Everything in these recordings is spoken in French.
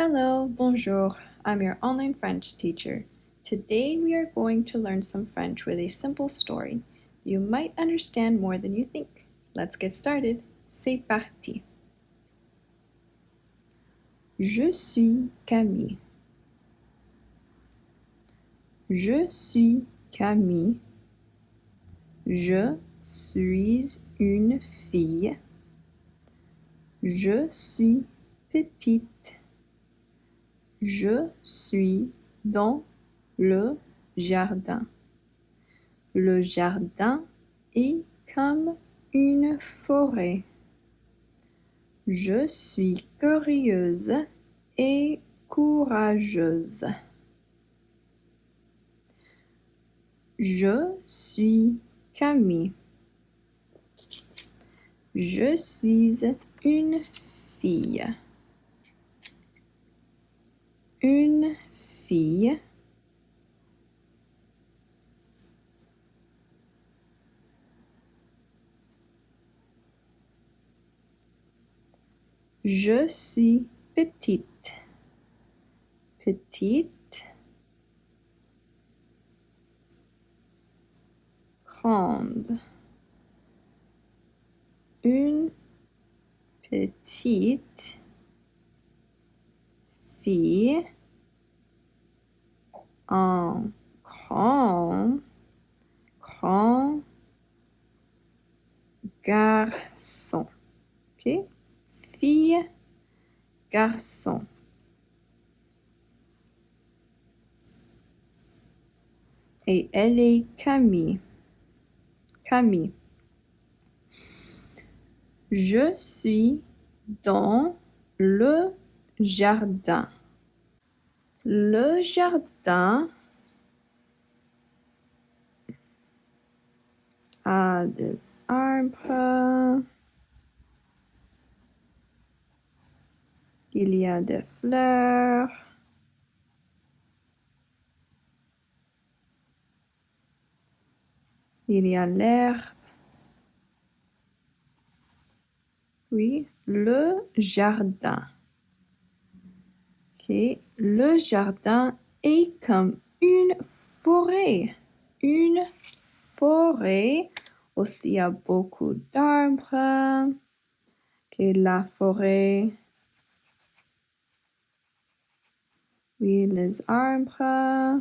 Hello, bonjour. I'm your online French teacher. Today we are going to learn some French with a simple story. You might understand more than you think. Let's get started. C'est parti. Je suis Camille. Je suis Camille. Je suis une fille. Je suis petite. Je suis dans le jardin. Le jardin est comme une forêt. Je suis curieuse et courageuse. Je suis Camille. Je suis une fille. Une fille. Je suis petite. Petite. Grande. Une petite fille. Un grand garçon. Ok? Fille, garçon. Et elle est Camille. Camille. Je suis dans le jardin. Le jardin a des arbres. Il y a des fleurs. Il y a l'herbe. Oui, le jardin. Okay. Le jardin est comme une forêt. Une forêt. Aussi, il y a beaucoup d'arbres. Okay, la forêt. Oui, les arbres.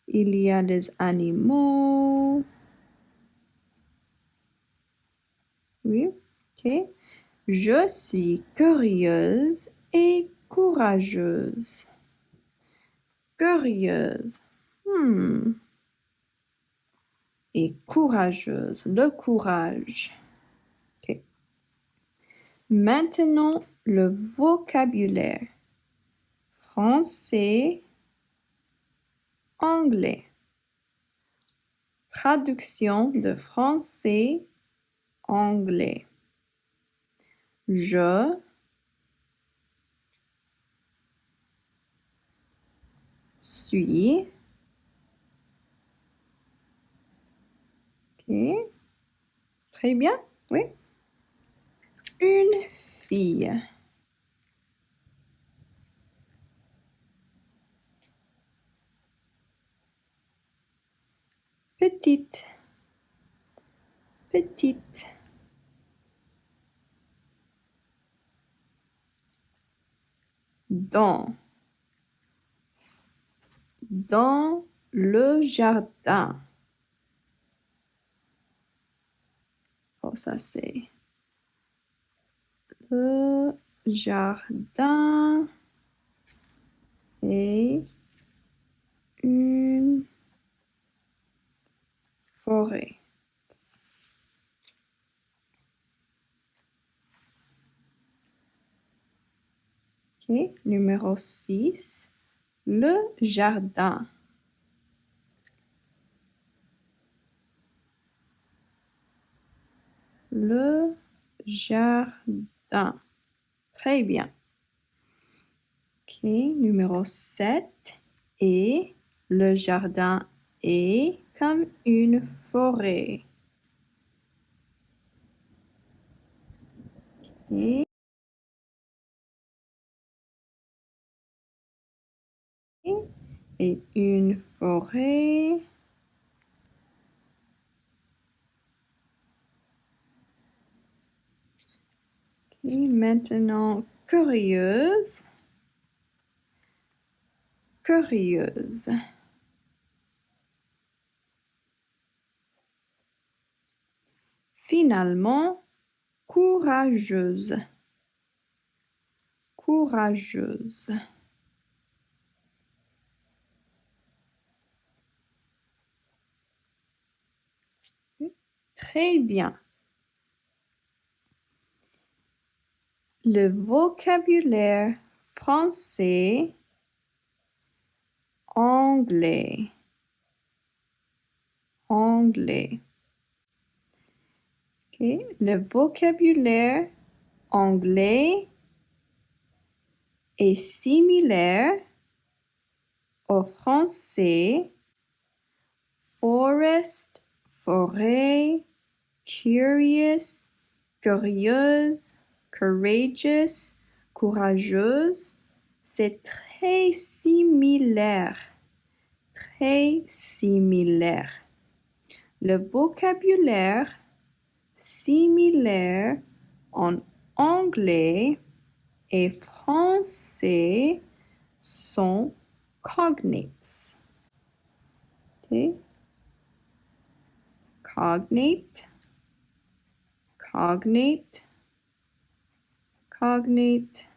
Il y a des animaux. Oui, ok. Je suis curieuse et courageuse. Curieuse. Et courageuse. Le courage. Ok. Maintenant, le vocabulaire. Français, anglais. Traduction de français, anglais. Je suis. Ok. Très bien. Oui. Une fille. Petite. Petite. Dans. Dans le jardin. Oh, ça c'est le jardin et une forêt. Ok, numéro 6, le jardin. Le jardin. Très bien. Ok, numéro 7. Et le jardin est comme une forêt. Ok. et une forêt. Okay, maintenant, curieuse. Curieuse. Finalement, courageuse. Courageuse. Très bien. Le vocabulaire français, anglais. Anglais. Okay. Le vocabulaire anglais est similaire au français forest, forêt, curious, curieuse, courageous, courageuse. C'est très similaire. Très similaire. Le vocabulaire similaire en anglais et français sont cognates. Okay. Cognate, cognate, cognate.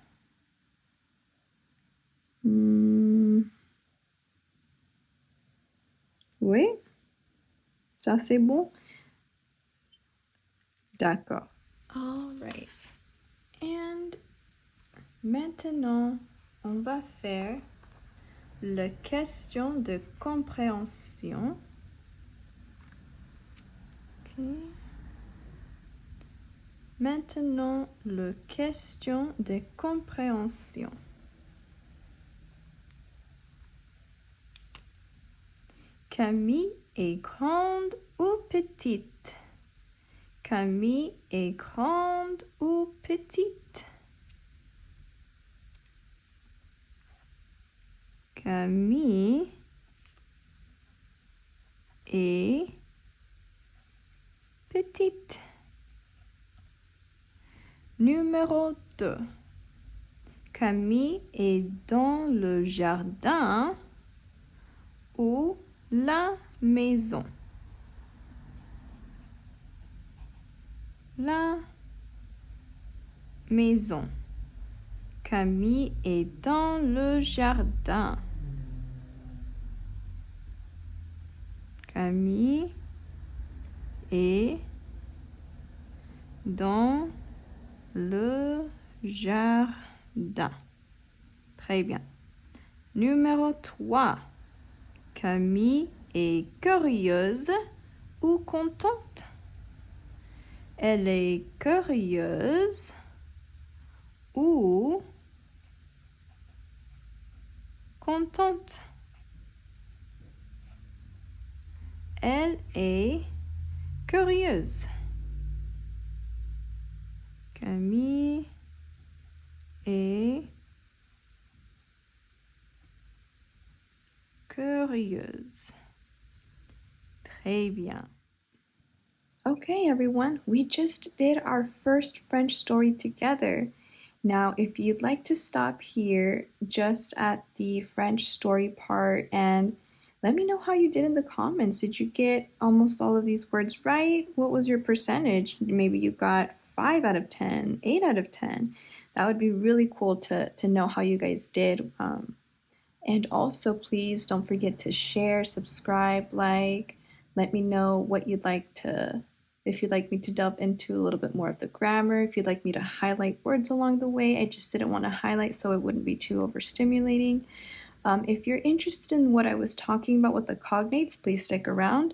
Oui, ça c'est bon. D'accord. All right. And maintenant, on va faire la question de compréhension. Okay. Maintenant, la question de compréhension. Camille est grande ou petite? Camille est grande ou petite? Camille est petite. Numéro 2. Camille est dans le jardin ou la maison? La maison. Camille est dans le jardin. Camille est dans le jardin. Très bien. Numéro 3. Camille est curieuse ou contente? Elle est curieuse ou contente? Elle est curieuse. Camille est curieuse. Très bien. Okay, everyone, we just did our first French story together. Now, if you'd like to stop here just at the French story part and let me know how you did in the comments. Did you get almost all of these words right? What was your percentage? Maybe you got 5 out of 10, 8 out of 10. That would be really cool to know how you guys did. And also, please don't forget to share, subscribe, like, let me know what you'd like to, if you'd like me to delve into a little bit more of the grammar, if you'd like me to highlight words along the way. I just didn't want to highlight so it wouldn't be too overstimulating. If you're interested in what I was talking about with the cognates, please stick around.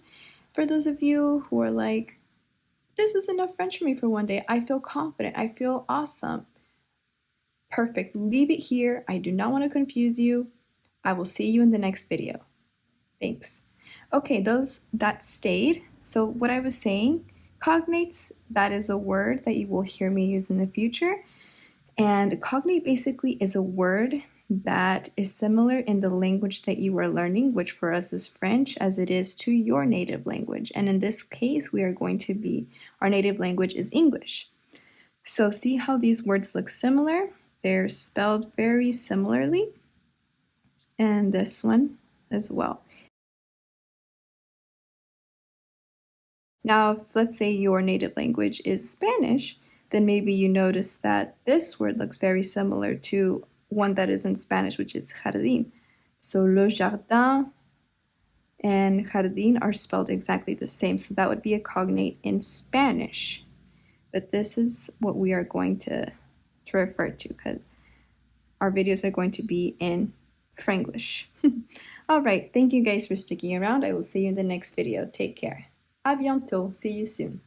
For those of you who are like, this is enough French for me for one day, I feel confident, I feel awesome. Perfect, leave it here. I do not want to confuse you. I will see you in the next video. Thanks. Okay, that stayed. So what I was saying, cognates, that is a word that you will hear me use in the future. And cognate basically is a word that is similar in the language that you are learning, which for us is French, as it is to your native language. And in this case, our native language is English. So see how these words look similar? They're spelled very similarly. And this one as well. Now, if let's say your native language is Spanish, then maybe you notice that this word looks very similar to one that is in Spanish, which is jardín. So le jardin and jardín are spelled exactly the same. So that would be a cognate in Spanish. But this is what we are going to refer to because our videos are going to be in Franglish. All right, thank you guys for sticking around. I will see you in the next video. Take care. À bientôt. See you soon.